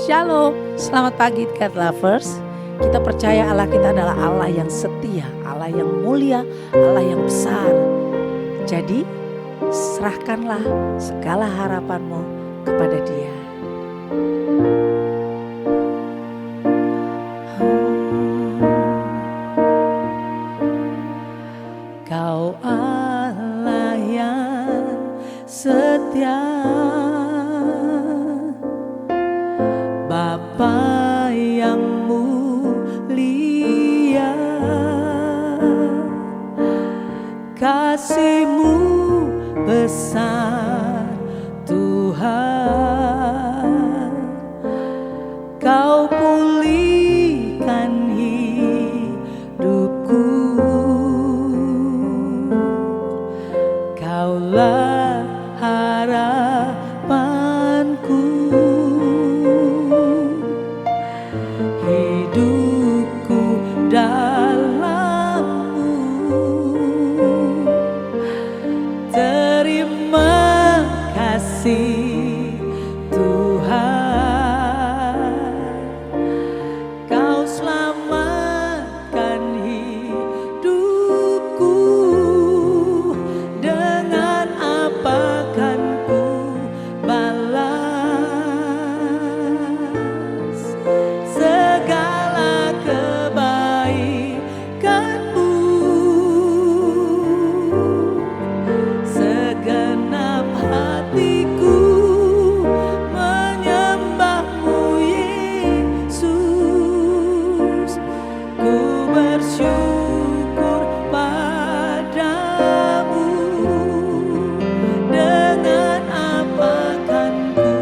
Shalom, selamat pagi God Lovers. Kita percaya Allah kita adalah Allah yang setia, Allah yang mulia, Allah yang besar. Jadi serahkanlah segala harapanmu kepada Dia. Kau Allah yang setia, Bapa yang mulia, kasih-Mu besar Tuhan. Kau pulihkan hidupku, Kaulah harapanku. Hidupku dalam-Mu, terima kasih Tuhan. Kau selamatkan hidupku, dengan apa kan ku balas segala kebaikan-Mu. Segenap hatiku menyembah-Mu Yesus. Ku bersyukur padamu, dengan apa kan ku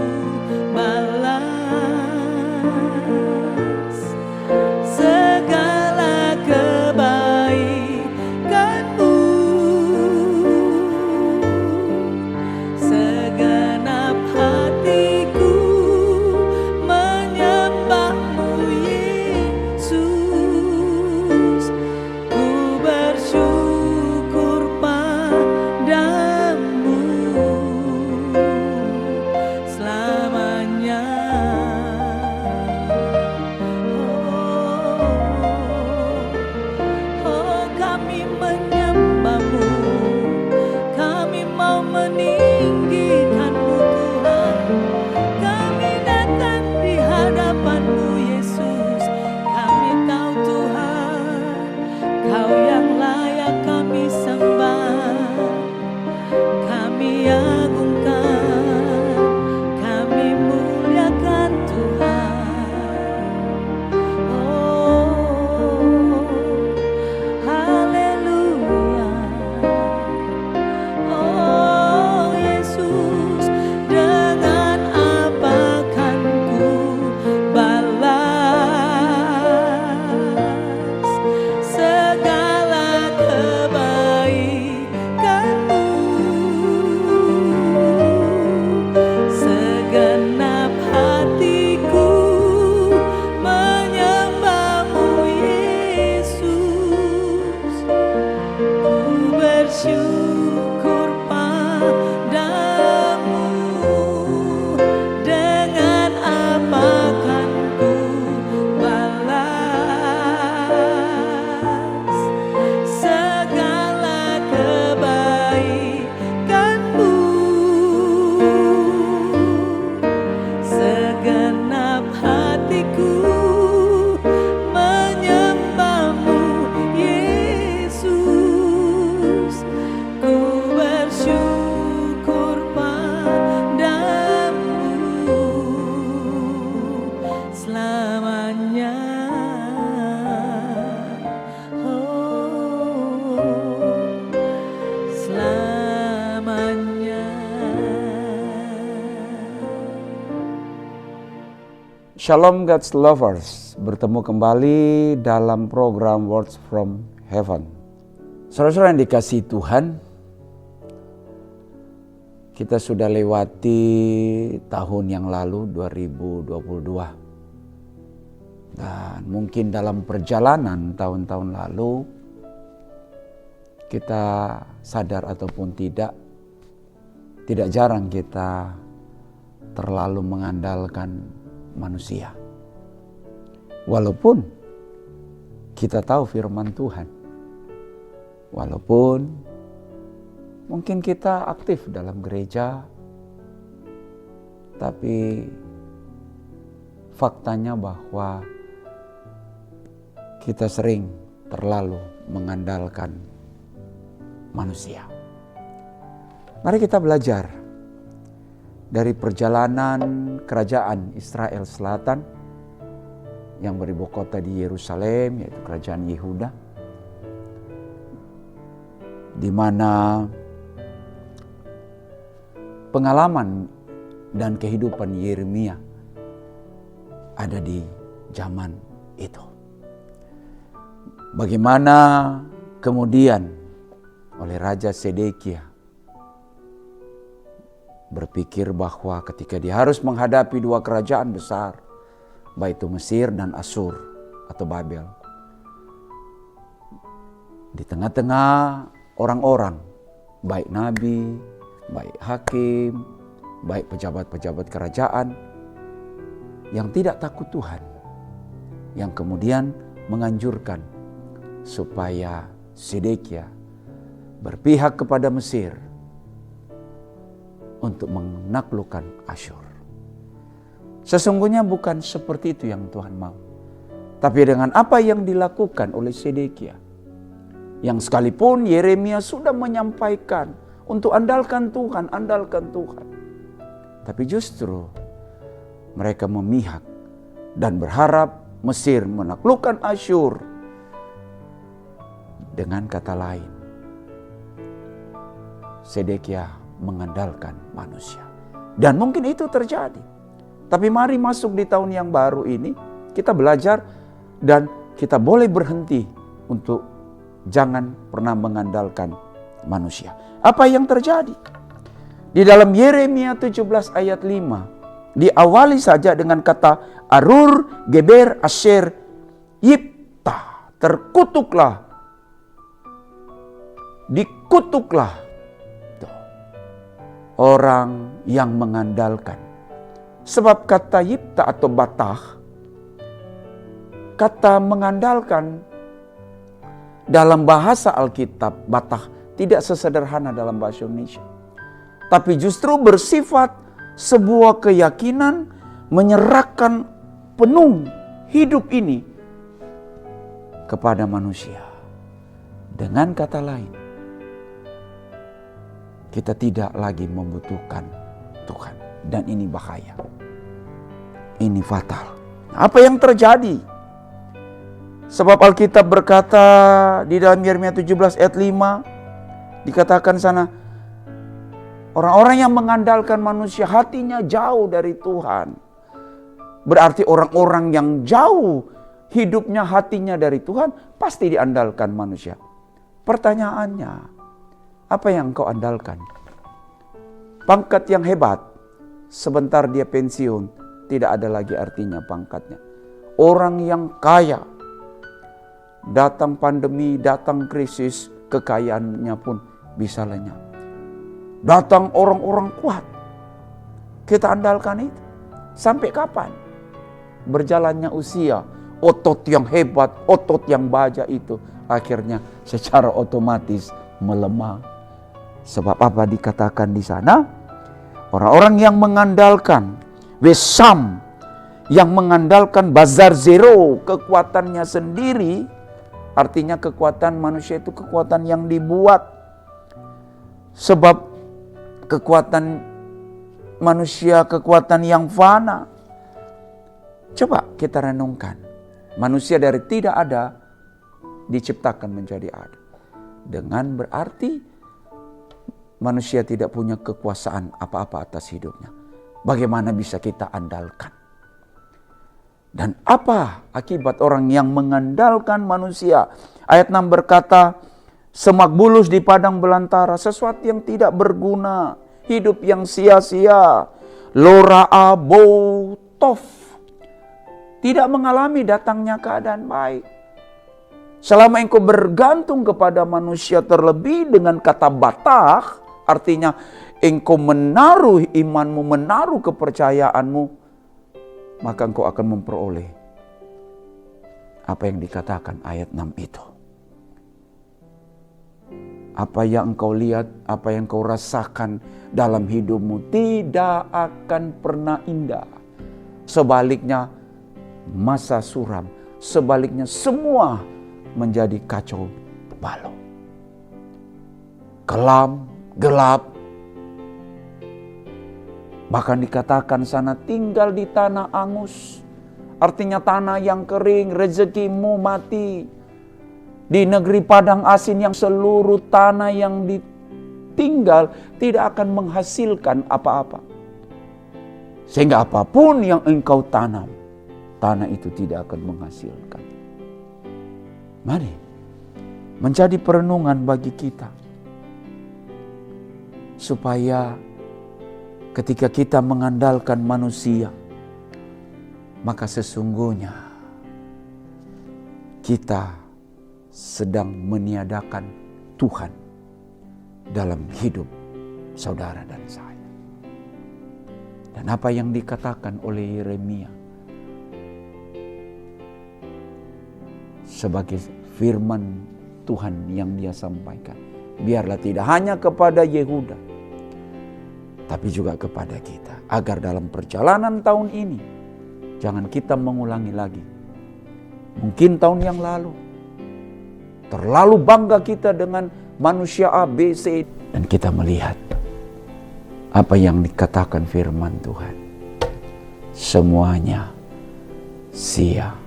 balas segala kebaikan-Mu. Segenap hatiku menyembah-Mu Yesus. Ku bersyukur padamu selamanya. Oh, kami menyembah-Mu, kami mau meninggikan-Mu Tuhan. Kami datang di hadapan-Mu Yesus. Kami tahu Tuhan, Kau yang layak kami sembah, kami agungkan, kami muliakan Tuhan. Oh, haleluya. Oh Yesus, dengan apa kan ku balas segala kebaikan-Mu. Segenap hatiku menyembah-Mu Yesus. Ku bersyukur padamu, dengan apa kan ku balas segala kebaikan-Mu. Segenap hatiku menyembah-Mu Yesus. Ku bersyukur padamu selamanya. Oh, selamanya. Shalom God's Lovers, bertemu kembali dalam program Words from Heaven. Saudara-saudara yang dikasihi Tuhan, kita sudah lewati tahun yang lalu 2022. Dan mungkin dalam perjalanan tahun-tahun lalu kita sadar ataupun tidak jarang kita terlalu mengandalkan manusia. Walaupun kita tahu firman Tuhan, walaupun mungkin kita aktif dalam gereja, tapi faktanya bahwa kita sering terlalu mengandalkan manusia. Mari kita belajar dari perjalanan kerajaan Israel Selatan yang beribu kota di Yerusalem, yaitu kerajaan Yehuda, di mana pengalaman dan kehidupan Yeremia ada di zaman itu. Bagaimana kemudian oleh Raja Sedekia berpikir bahwa ketika dia harus menghadapi dua kerajaan besar, baik itu Mesir dan Asyur atau Babel, di tengah-tengah orang-orang, baik nabi, baik hakim, baik pejabat-pejabat kerajaan yang tidak takut Tuhan, yang kemudian menganjurkan supaya Sedekia berpihak kepada Mesir untuk menaklukkan Asyur. Sesungguhnya bukan seperti itu yang Tuhan mau. Tapi dengan apa yang dilakukan oleh Sedekia, yang sekalipun Yeremia sudah menyampaikan untuk andalkan Tuhan, andalkan Tuhan, tapi justru mereka memihak dan berharap Mesir menaklukkan Asyur. Dengan kata lain, Sedekia mengandalkan manusia. Dan mungkin itu terjadi. Tapi mari masuk di tahun yang baru ini, kita belajar dan kita boleh berhenti untuk jangan pernah mengandalkan manusia. Apa yang terjadi? Di dalam Yeremia 17 ayat 5, diawali saja dengan kata Arur, Geber, Asher, Yipta, terkutuklah, dikutuklah orang yang mengandalkan. Sebab kata Yipta atau Batah, kata mengandalkan dalam bahasa Alkitab, Batah tidak sesederhana dalam bahasa Indonesia. Tapi justru bersifat sebuah keyakinan menyerahkan penuh hidup ini kepada manusia. Dengan kata lain, kita tidak lagi membutuhkan Tuhan. Dan ini bahaya. Ini fatal. Apa yang terjadi? Sebab Alkitab berkata di dalam Yeremia 17 ayat 5, dikatakan sana, orang-orang yang mengandalkan manusia hatinya jauh dari Tuhan. Berarti orang-orang yang jauh hidupnya, hatinya dari Tuhan, pasti diandalkan manusia. Pertanyaannya, apa yang kau andalkan? Pangkat yang hebat, sebentar dia pensiun, tidak ada lagi artinya pangkatnya. Orang yang kaya, datang pandemi, datang krisis, kekayaannya pun bisa lenyap. Datang orang-orang kuat, kita andalkan itu. Sampai kapan? Berjalannya usia, otot yang hebat, otot yang baja itu akhirnya secara otomatis melemah. Sebab apa dikatakan di sana? Orang-orang yang mengandalkan Wesam, yang mengandalkan Bazar Zero, kekuatannya sendiri, artinya kekuatan manusia itu kekuatan yang dibuat. Sebab kekuatan manusia, kekuatan yang fana. Coba kita renungkan. Manusia dari tidak ada diciptakan menjadi ada. Dengan berarti manusia tidak punya kekuasaan apa-apa atas hidupnya. Bagaimana bisa kita andalkan? Dan apa akibat orang yang mengandalkan manusia? Ayat 6 berkata, semak bulus di padang belantara, sesuatu yang tidak berguna, hidup yang sia-sia. Lora'a botof, tidak mengalami datangnya keadaan baik. Selama engkau bergantung kepada manusia, terlebih dengan kata batah, artinya engkau menaruh imanmu, menaruh kepercayaanmu maka engkau akan memperoleh apa yang dikatakan ayat 6 itu. Apa yang engkau lihat, apa yang engkau rasakan dalam hidupmu tidak akan pernah indah. Sebaliknya masa suram, sebaliknya semua menjadi kacau balau. Kelam, gelap. Bahkan dikatakan sana tinggal di tanah angus. Artinya tanah yang kering, rezekimu mati. Di negeri padang asin yang seluruh tanah yang ditinggal tidak akan menghasilkan apa-apa. Sehingga apapun yang engkau tanam, tanah itu tidak akan menghasilkan. Mari menjadi perenungan bagi kita. Supaya ketika kita mengandalkan manusia, maka sesungguhnya kita sedang meniadakan Tuhan dalam hidup saudara dan saya. Dan apa yang dikatakan oleh Yeremia sebagai firman Tuhan yang dia sampaikan, biarlah tidak hanya kepada Yehuda, tapi juga kepada kita, agar dalam perjalanan tahun ini jangan kita mengulangi lagi mungkin tahun yang lalu. Terlalu bangga kita dengan manusia A, B, C. Dan kita melihat apa yang dikatakan firman Tuhan. Semuanya sia-sia.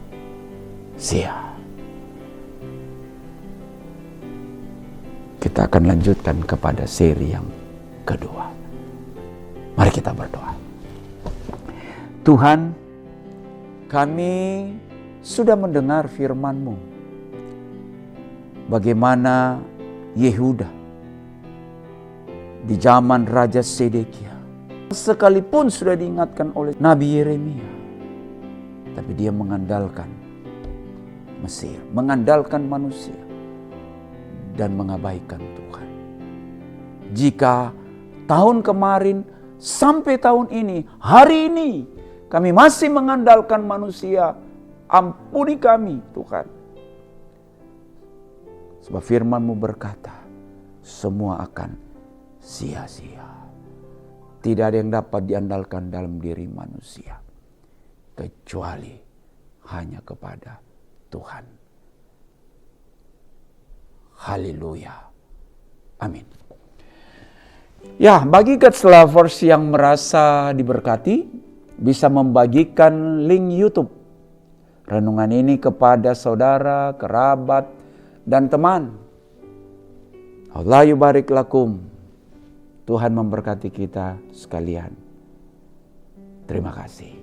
Kita akan lanjutkan kepada seri yang kedua. Mari kita berdoa. Tuhan, kami sudah mendengar firman-Mu. Bagaimana Yehuda di zaman Raja Sedekia, sekalipun sudah diingatkan oleh Nabi Yeremia, tapi dia mengandalkan Mesir, mengandalkan manusia, dan mengabaikan Tuhan. Jika tahun kemarin sampai tahun ini, hari ini, kami masih mengandalkan manusia, ampuni kami Tuhan. Sebab firman-Mu berkata, semua akan sia-sia. Tidak ada yang dapat diandalkan dalam diri manusia, kecuali hanya kepada Tuhan. Haleluya. Amin. Ya, bagi God's lovers yang merasa diberkati, bisa membagikan link YouTube renungan ini kepada saudara, kerabat, dan teman. Allah yubarik lakum. Tuhan memberkati kita sekalian. Terima kasih.